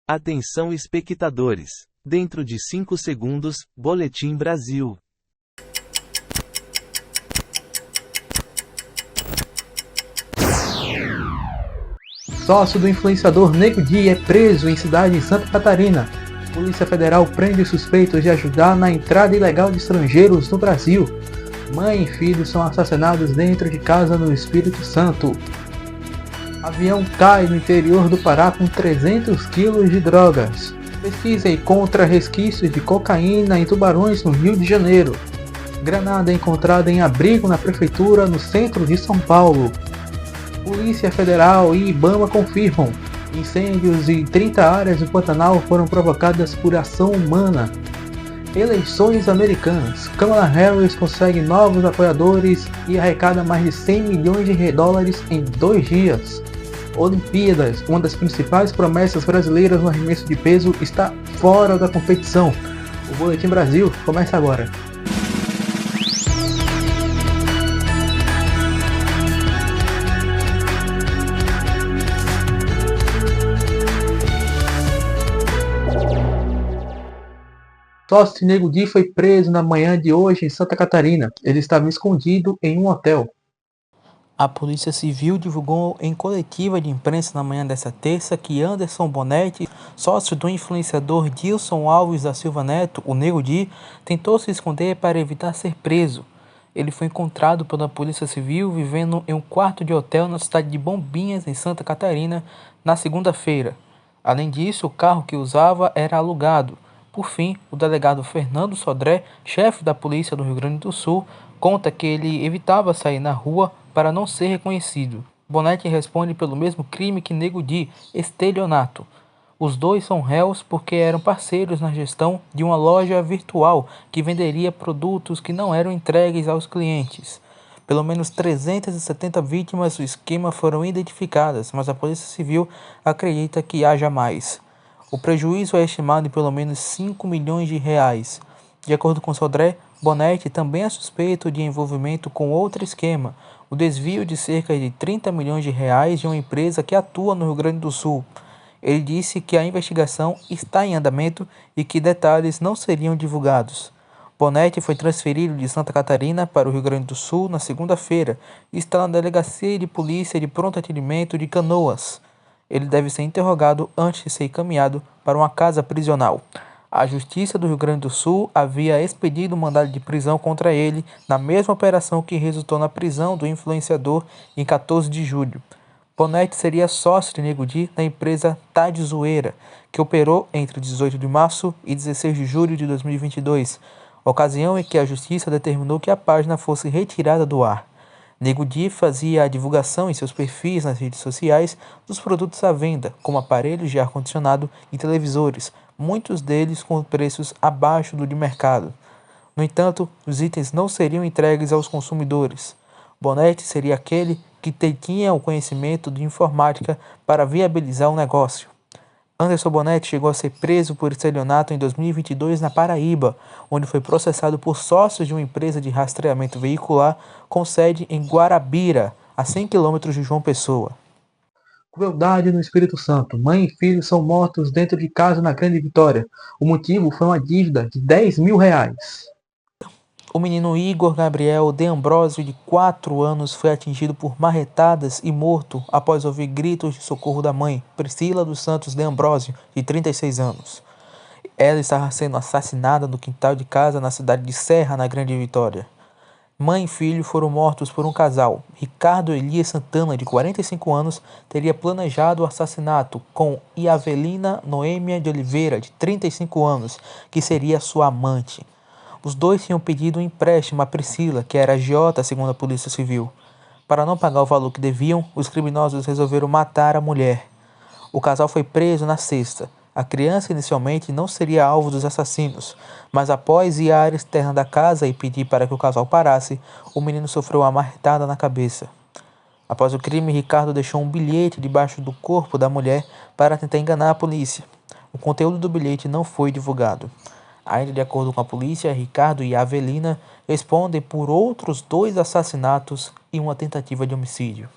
Atenção espectadores. Dentro de 5 segundos, Boletim Brasil. Sócio do influenciador Nego Di é preso em cidade de Santa Catarina. Polícia Federal prende suspeitos de ajudar na entrada ilegal de estrangeiros no Brasil. Mãe e filho são assassinados dentro de casa no Espírito Santo. Avião cai no interior do Pará com 300 quilos de drogas. Pesquisa encontra resquícios de cocaína em tubarões no Rio de Janeiro. Granada encontrada em abrigo na prefeitura no centro de São Paulo. Polícia Federal e IBAMA confirmam. Incêndios em 30 áreas do Pantanal foram provocadas por ação humana. Eleições americanas. Kamala Harris consegue novos apoiadores e arrecada mais de 100 milhões de dólares em 2 dias. Olimpíadas. Uma das principais promessas brasileiras no arremesso de peso está fora da competição. O Boletim Brasil começa agora. Sócio Nego Di foi preso na manhã de hoje em Santa Catarina. Ele estava escondido em um hotel. A Polícia Civil divulgou em coletiva de imprensa na manhã desta terça que Anderson Bonetti, sócio do influenciador Dilson Alves da Silva Neto, o Nego Di, tentou se esconder para evitar ser preso. Ele foi encontrado pela Polícia Civil vivendo em um quarto de hotel na cidade de Bombinhas, em Santa Catarina, na segunda-feira. Além disso, o carro que usava era alugado. Por fim, o delegado Fernando Sodré, chefe da Polícia do Rio Grande do Sul, conta que ele evitava sair na rua para não ser reconhecido. Bonetti responde pelo mesmo crime que Nego Di, estelionato. Os dois são réus porque eram parceiros na gestão de uma loja virtual que venderia produtos que não eram entregues aos clientes. Pelo menos 370 vítimas do esquema foram identificadas, mas a Polícia Civil acredita que haja mais. O prejuízo é estimado em pelo menos 5 milhões de reais. De acordo com Sodré, Bonetti também é suspeito de envolvimento com outro esquema, o desvio de cerca de 30 milhões de reais de uma empresa que atua no Rio Grande do Sul. Ele disse que a investigação está em andamento e que detalhes não seriam divulgados. Bonetti foi transferido de Santa Catarina para o Rio Grande do Sul na segunda-feira e está na Delegacia de Polícia de Pronto Atendimento de Canoas. Ele deve ser interrogado antes de ser encaminhado para uma casa prisional. A Justiça do Rio Grande do Sul havia expedido um mandado de prisão contra ele na mesma operação que resultou na prisão do influenciador em 14 de julho. Bonetti seria sócio de Nego Di na empresa Tá de Zoeira, que operou entre 18 de março e 16 de julho de 2022, ocasião em que a Justiça determinou que a página fosse retirada do ar. Nego Di fazia a divulgação em seus perfis nas redes sociais dos produtos à venda, como aparelhos de ar-condicionado e televisores, muitos deles com preços abaixo do de mercado. No entanto, os itens não seriam entregues aos consumidores. Bonetti seria aquele que tinha o conhecimento de informática para viabilizar o negócio. Anderson Bonetti chegou a ser preso por estelionato em 2022 na Paraíba, onde foi processado por sócios de uma empresa de rastreamento veicular com sede em Guarabira, a 100 quilômetros de João Pessoa. Crueldade no Espírito Santo. Mãe e filho são mortos dentro de casa na Grande Vitória. O motivo foi uma dívida de 10 mil reais. O menino Igor Gabriel de Ambrosio, de 4 anos, foi atingido por marretadas e morto após ouvir gritos de socorro da mãe, Priscila dos Santos de Ambrosio, de 36 anos. Ela estava sendo assassinada no quintal de casa na cidade de Serra, na Grande Vitória. Mãe e filho foram mortos por um casal. Ricardo Elias Santana, de 45 anos, teria planejado o assassinato com Iavelina Noêmia de Oliveira, de 35 anos, que seria sua amante. Os dois tinham pedido um empréstimo a Priscila, que era agiota, segundo a Polícia Civil. Para não pagar o valor que deviam, os criminosos resolveram matar a mulher. O casal foi preso na sexta. A criança inicialmente não seria alvo dos assassinos, mas após ir à área externa da casa e pedir para que o casal parasse, o menino sofreu uma marretada na cabeça. Após o crime, Ricardo deixou um bilhete debaixo do corpo da mulher para tentar enganar a polícia. O conteúdo do bilhete não foi divulgado. Ainda de acordo com a polícia, Ricardo e Avelina respondem por outros 2 assassinatos e uma tentativa de homicídio.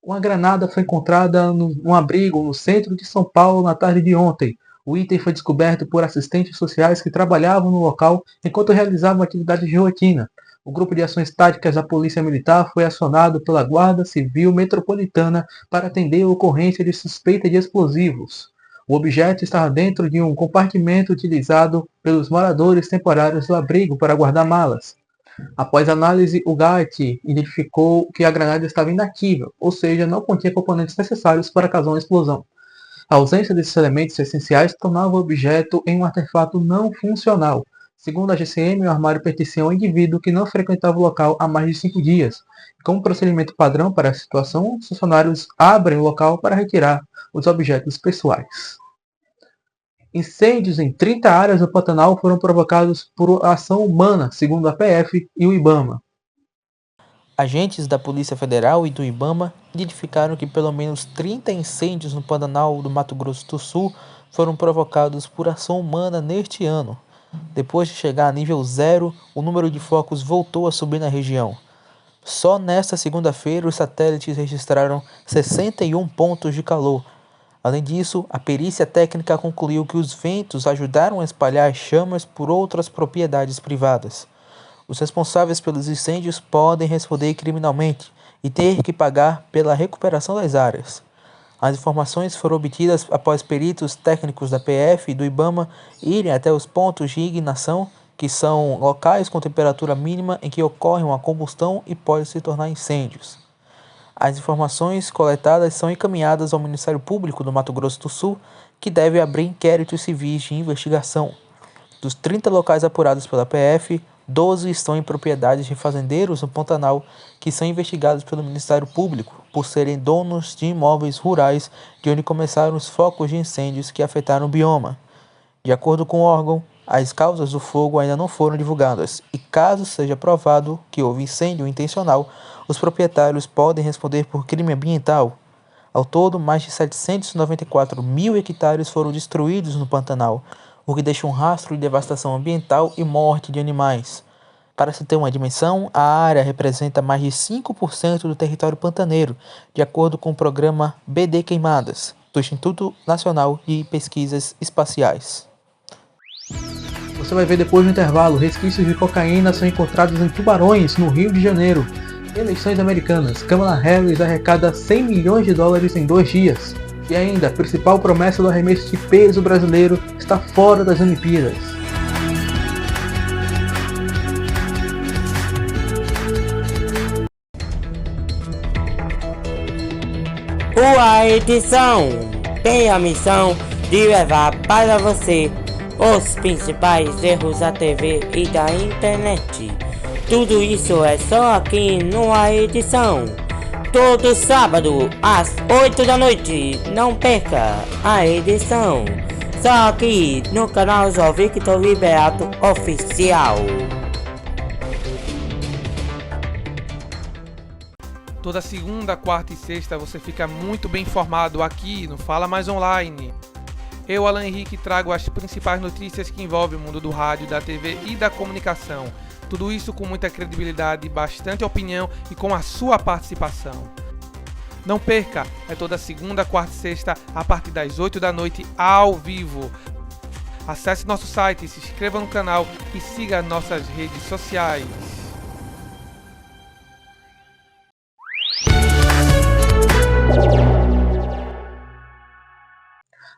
Uma granada foi encontrada num abrigo no centro de São Paulo na tarde de ontem. O item foi descoberto por assistentes sociais que trabalhavam no local enquanto realizavam atividades de rotina. O grupo de ações táticas da Polícia Militar foi acionado pela Guarda Civil Metropolitana para atender a ocorrência de suspeita de explosivos. O objeto estava dentro de um compartimento utilizado pelos moradores temporários do abrigo para guardar malas. Após análise, o GAT identificou que a granada estava inativa, ou seja, não continha componentes necessários para causar uma explosão. A ausência desses elementos essenciais tornava o objeto em um artefato não funcional. Segundo a GCM, o armário pertencia a um indivíduo que não frequentava o local há mais de 5 dias. Como procedimento padrão para a situação, os funcionários abrem o local para retirar os objetos pessoais. Incêndios em 30 áreas do Pantanal foram provocados por ação humana, segundo a PF e o IBAMA. Agentes da Polícia Federal e do IBAMA identificaram que pelo menos 30 incêndios no Pantanal do Mato Grosso do Sul foram provocados por ação humana neste ano. Depois de chegar a nível zero, o número de focos voltou a subir na região. Só nesta segunda-feira, os satélites registraram 61 pontos de calor. Além disso, a perícia técnica concluiu que os ventos ajudaram a espalhar as chamas por outras propriedades privadas. Os responsáveis pelos incêndios podem responder criminalmente e ter que pagar pela recuperação das áreas. As informações foram obtidas após peritos técnicos da PF e do IBAMA irem até os pontos de ignição, que são locais com temperatura mínima em que ocorre uma combustão e pode se tornar incêndios. As informações coletadas são encaminhadas ao Ministério Público do Mato Grosso do Sul, que deve abrir inquéritos civis de investigação. Dos 30 locais apurados pela PF, 12 estão em propriedades de fazendeiros no Pantanal, que são investigados pelo Ministério Público por serem donos de imóveis rurais de onde começaram os focos de incêndios que afetaram o bioma. De acordo com o órgão, as causas do fogo ainda não foram divulgadas e, caso seja provado que houve incêndio intencional, os proprietários podem responder por crime ambiental. Ao todo, mais de 794 mil hectares foram destruídos no Pantanal, o que deixa um rastro de devastação ambiental e morte de animais. Para se ter uma dimensão, a área representa mais de 5% do território pantaneiro, de acordo com o programa BD Queimadas, do Instituto Nacional de Pesquisas Espaciais. Você vai ver depois do intervalo, resquícios de cocaína são encontrados em tubarões no Rio de Janeiro. Eleições americanas, Kamala Harris arrecada 100 milhões de dólares em 2 dias. E ainda, a principal promessa do arremesso de peso brasileiro está fora das Olimpíadas. A edição tem a missão de levar para você os principais erros da TV e da internet. Tudo isso é só aqui no A Edição. Todo sábado às 8 da noite. Não perca A Edição. Só aqui no canal João Victor Liberato Oficial. Toda segunda, quarta e sexta você fica muito bem informado aqui no Fala Mais Online. Eu, Alan Henrique, trago as principais notícias que envolvem o mundo do rádio, da TV e da comunicação. Tudo isso com muita credibilidade, bastante opinião e com a sua participação. Não perca, é toda segunda, quarta e sexta, a partir das 8 da noite, ao vivo. Acesse nosso site, se inscreva no canal e siga nossas redes sociais.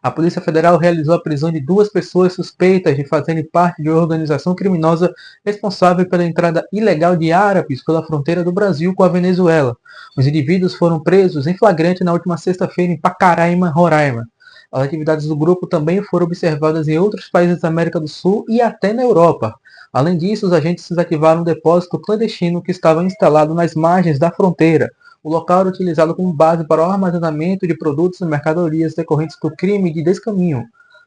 A Polícia Federal realizou a prisão de 2 pessoas suspeitas de fazerem parte de uma organização criminosa responsável pela entrada ilegal de árabes pela fronteira do Brasil com a Venezuela. Os indivíduos foram presos em flagrante na última sexta-feira em Pacaraima, Roraima. As atividades do grupo também foram observadas em outros países da América do Sul e até na Europa. Além disso, os agentes desativaram um depósito clandestino que estava instalado nas margens da fronteira. O local era utilizado como base para o armazenamento de produtos e mercadorias decorrentes do crime de descaminho.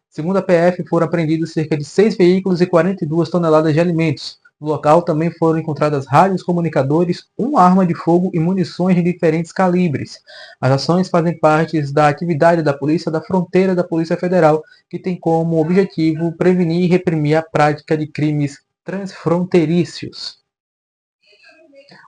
Segundo a PF, foram apreendidos cerca de 6 veículos e 42 toneladas de alimentos. No local também foram encontradas rádios comunicadores, uma arma de fogo e munições de diferentes calibres. As ações fazem parte da atividade da Polícia da Fronteira da Polícia Federal, que tem como objetivo prevenir e reprimir a prática de crimes transfronteiriços.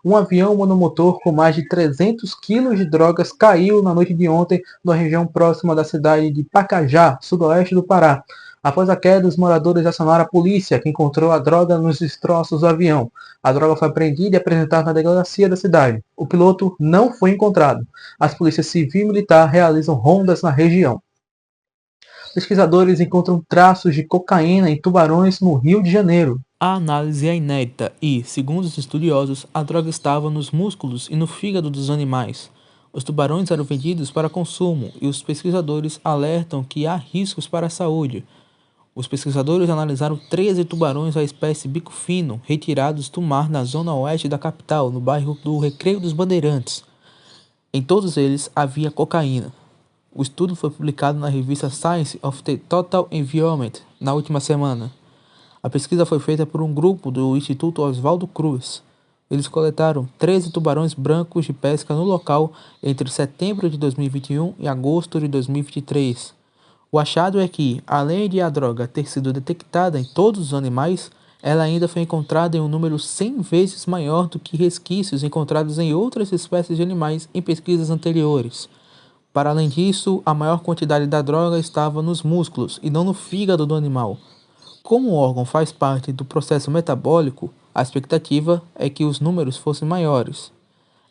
Um avião monomotor com mais de 300 kg de drogas caiu na noite de ontem na região próxima da cidade de Pacajá, sudoeste do Pará. Após a queda, os moradores acionaram a polícia, que encontrou a droga nos destroços do avião. A droga foi apreendida e apresentada na delegacia da cidade. O piloto não foi encontrado. As polícias civil e militar realizam rondas na região. Pesquisadores encontram traços de cocaína em tubarões no Rio de Janeiro. A análise é inédita e, segundo os estudiosos, a droga estava nos músculos e no fígado dos animais. Os tubarões eram vendidos para consumo e os pesquisadores alertam que há riscos para a saúde. Os pesquisadores analisaram 13 tubarões da espécie bico fino retirados do mar na zona oeste da capital, no bairro do Recreio dos Bandeirantes. Em todos eles havia cocaína. O estudo foi publicado na revista Science of the Total Environment na última semana. A pesquisa foi feita por um grupo do Instituto Oswaldo Cruz. Eles coletaram 13 tubarões brancos de pesca no local entre setembro de 2021 e agosto de 2023. O achado é que, além de a droga ter sido detectada em todos os animais, ela ainda foi encontrada em um número 100 vezes maior do que resquícios encontrados em outras espécies de animais em pesquisas anteriores. Para além disso, a maior quantidade da droga estava nos músculos e não no fígado do animal. Como o órgão faz parte do processo metabólico, a expectativa é que os números fossem maiores.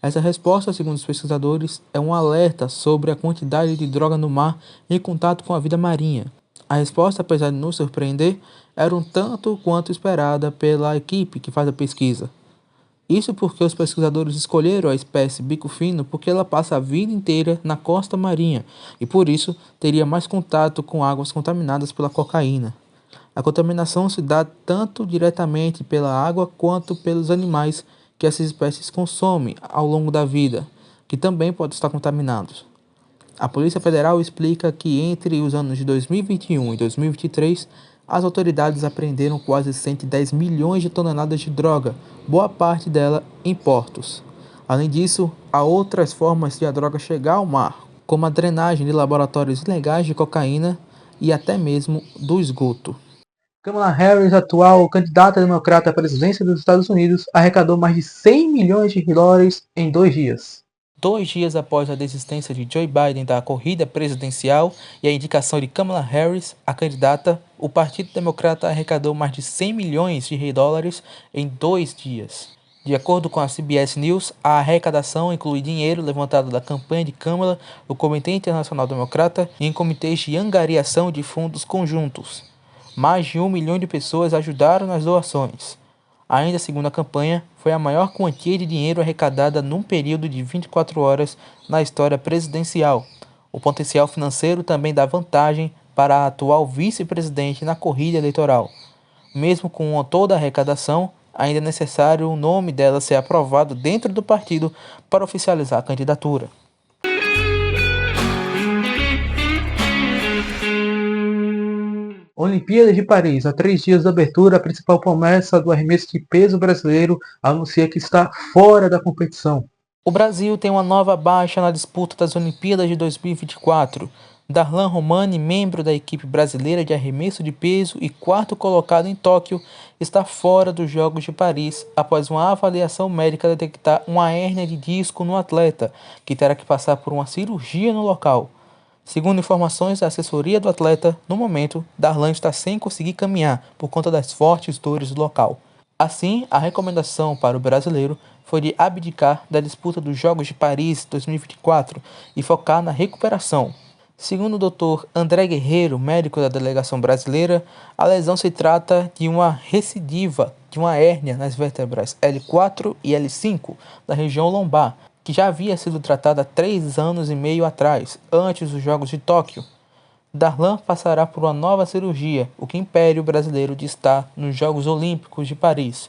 Essa resposta, segundo os pesquisadores, é um alerta sobre a quantidade de droga no mar em contato com a vida marinha. A resposta, apesar de nos surpreender, era um tanto quanto esperada pela equipe que faz a pesquisa. Isso porque os pesquisadores escolheram a espécie bico fino porque ela passa a vida inteira na costa marinha e, por isso, teria mais contato com águas contaminadas pela cocaína. A contaminação se dá tanto diretamente pela água quanto pelos animais que essas espécies consomem ao longo da vida, que também podem estar contaminados. A Polícia Federal explica que entre os anos de 2021 e 2023, as autoridades apreenderam quase 110 milhões de toneladas de droga, boa parte dela em portos. Além disso, há outras formas de a droga chegar ao mar, como a drenagem de laboratórios ilegais de cocaína e até mesmo do esgoto. Kamala Harris, atual candidata democrata à presidência dos Estados Unidos, arrecadou mais de 100 milhões de dólares em 2 dias. 2 dias após a desistência de Joe Biden da corrida presidencial e a indicação de Kamala Harris, a candidata, o Partido Democrata arrecadou mais de 100 milhões de dólares em 2 dias. De acordo com a CBS News, a arrecadação inclui dinheiro levantado da campanha de Kamala, do Comitê Internacional Democrata e em comitês de angariação de fundos conjuntos. Mais de 1 milhão de pessoas ajudaram nas doações. Ainda segundo a campanha, foi a maior quantia de dinheiro arrecadada num período de 24 horas na história presidencial. O potencial financeiro também dá vantagem para a atual vice-presidente na corrida eleitoral. Mesmo com toda a arrecadação, ainda é necessário o nome dela ser aprovado dentro do partido para oficializar a candidatura. Olimpíadas de Paris. Há 3 dias da abertura, a principal promessa do arremesso de peso brasileiro anuncia que está fora da competição. O Brasil tem uma nova baixa na disputa das Olimpíadas de 2024. Darlan Romani, membro da equipe brasileira de arremesso de peso e 4º colocado em Tóquio, está fora dos Jogos de Paris após uma avaliação médica detectar uma hérnia de disco no atleta, que terá que passar por uma cirurgia no local. Segundo informações da assessoria do atleta, no momento, Darlan está sem conseguir caminhar por conta das fortes dores do local. Assim, a recomendação para o brasileiro foi de abdicar da disputa dos Jogos de Paris 2024 e focar na recuperação. Segundo o Dr. André Guerreiro, médico da delegação brasileira, a lesão se trata de uma recidiva de uma hérnia nas vértebras L4 e L5 da região lombar, que já havia sido tratada há 3 anos e meio atrás, antes dos Jogos de Tóquio. Darlan passará por uma nova cirurgia, o que impede o brasileiro de estar nos Jogos Olímpicos de Paris.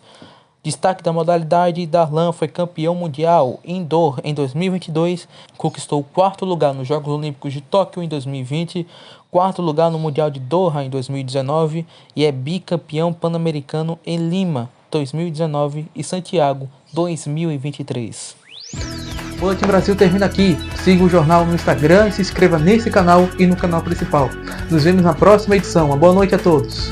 Destaque da modalidade, Darlan foi campeão mundial indoor em 2022, conquistou o 4º lugar nos Jogos Olímpicos de Tóquio em 2020, 4º lugar no Mundial de Doha em 2019 e é bicampeão pan-americano em Lima 2019 e Santiago 2023. O Boletim Brasil termina aqui. Siga o jornal no Instagram e se inscreva nesse canal e no canal principal. Nos vemos na próxima edição. Uma boa noite a todos.